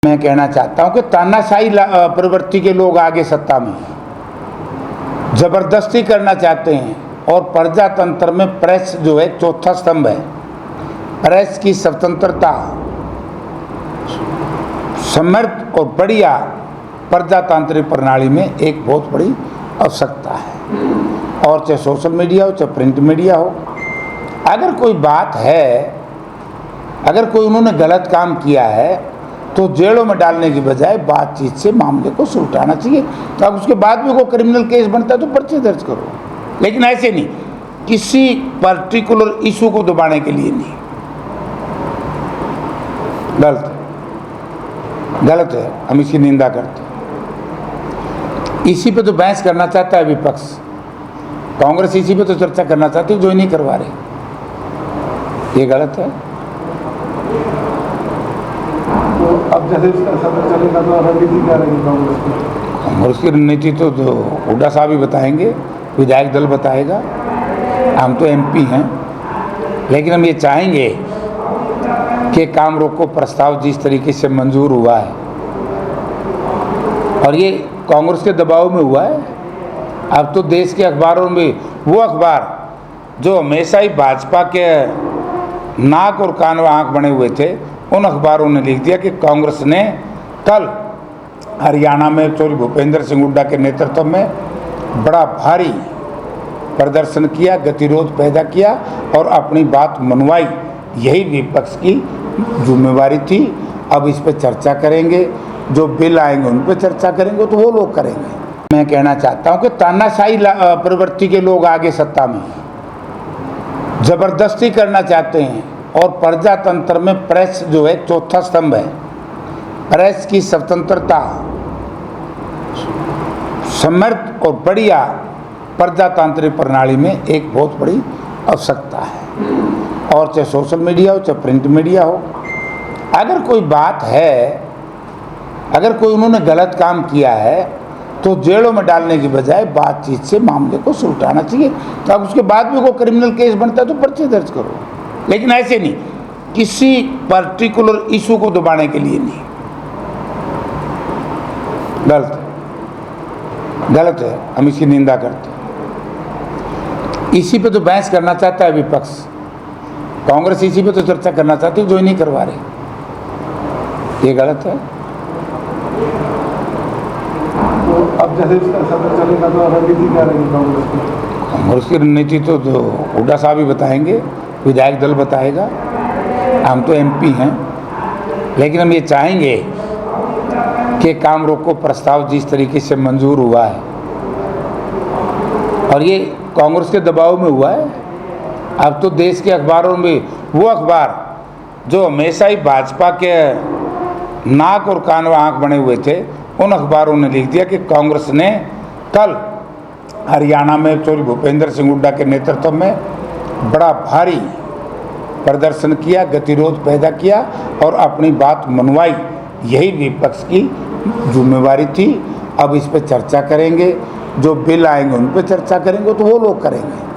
मैं कहना चाहता हूं कि तानाशाही प्रवृत्ति के लोग आगे सत्ता में हैं, जबरदस्ती करना चाहते हैं और प्रजातंत्र में प्रेस जो है चौथा स्तंभ है। प्रेस की स्वतंत्रता समृद्ध और बढ़िया प्रजातांत्रिक प्रणाली में एक बहुत बड़ी आवश्यकता है। और चाहे सोशल मीडिया हो चाहे प्रिंट मीडिया हो, अगर कोई बात है, अगर कोई उन्होंने गलत काम किया है तो जेलों में डालने की बजाय बातचीत से मामले को सुलझाना चाहिए। तो अब उसके बाद भी कोई क्रिमिनल केस बनता है तो पर्चे दर्ज करो, लेकिन ऐसे नहीं, किसी पर्टिकुलर इशू को दबाने के लिए नहीं। गलत है, हम इसकी निंदा करते हैं। इसी पे तो बहस करना चाहता है विपक्ष, कांग्रेस इसी पे तो चर्चा करना चाहती है जो ही नहीं करवा रहे। ये गलत है। तो अब जैसे इसका सदर चलेगा तो रणनीति क्या रहेगी कांग्रेस की रणनीति तो हुड्डा साहब ही बताएंगे, विधायक दल बताएगा। हम तो एमपी हैं, लेकिन हम ये चाहेंगे कि काम रोको प्रस्ताव जिस तरीके से मंजूर हुआ है, और ये कांग्रेस के दबाव में हुआ है। अब तो देश के अखबारों में वो अखबार जो हमेशा ही भाजपा के नाक और कान व आँख बने हुए थे, उन अखबारों ने लिख दिया कि कांग्रेस ने कल हरियाणा में चौधरी भूपेंद्र सिंह हुड्डा के नेतृत्व में बड़ा भारी प्रदर्शन किया, गतिरोध पैदा किया और अपनी बात मनवाई। यही विपक्ष की जिम्मेवारी थी। अब इस पर चर्चा करेंगे, जो बिल आएंगे उन पर चर्चा करेंगे, तो वो लोग करेंगे। मैं कहना चाहता हूं कि तानाशाही प्रवृत्ति के लोग आगे सत्ता में हैं, जबरदस्ती करना चाहते हैं और प्रजातंत्र में प्रेस जो है चौथा स्तंभ है। प्रेस की स्वतंत्रता समृद्ध और बढ़िया प्रजातांत्रिक प्रणाली में एक बहुत बड़ी आवश्यकता है। और चाहे सोशल मीडिया हो चाहे प्रिंट मीडिया हो, अगर कोई बात है, अगर कोई उन्होंने गलत काम किया है तो जेलों में डालने की बजाय बातचीत से मामले को सुलझाना चाहिए। तो अब उसके बाद भी कोई क्रिमिनल केस बनता है तो पर्चे दर्ज करो, लेकिन ऐसे नहीं, किसी पर्टिकुलर इशू को दबाने के लिए नहीं। गलत है, हम इसकी निंदा करते हैं। इसी पे तो बहस करना चाहता है विपक्ष, कांग्रेस इसी पे तो चर्चा करना चाहती है जो ही नहीं करवा रहे। ये गलत है। तो अब जैसे इसका सदर चलेगा तो रणनीति क्या रहेगी कांग्रेस की रणनीति तो हुड्डा साहब ही बताएंगे, विधायक दल बताएगा। हम तो एमपी हैं, लेकिन हम ये चाहेंगे कि काम रोको प्रस्ताव जिस तरीके से मंजूर हुआ है, और ये कांग्रेस के दबाव में हुआ है। अब तो देश के अखबारों में वो अखबार जो हमेशा ही भाजपा के नाक और कान व आँख बने हुए थे, उन अखबारों ने लिख दिया कि कांग्रेस ने कल हरियाणा में चौधरी भूपेंद्र सिंह हुड्डा के नेतृत्व में बड़ा भारी प्रदर्शन किया, गतिरोध पैदा किया और अपनी बात मनवाई। यही विपक्ष की जिम्मेवारी थी। अब इस पर चर्चा करेंगे, जो बिल आएंगे उन पर चर्चा करेंगे, तो वो लोग करेंगे।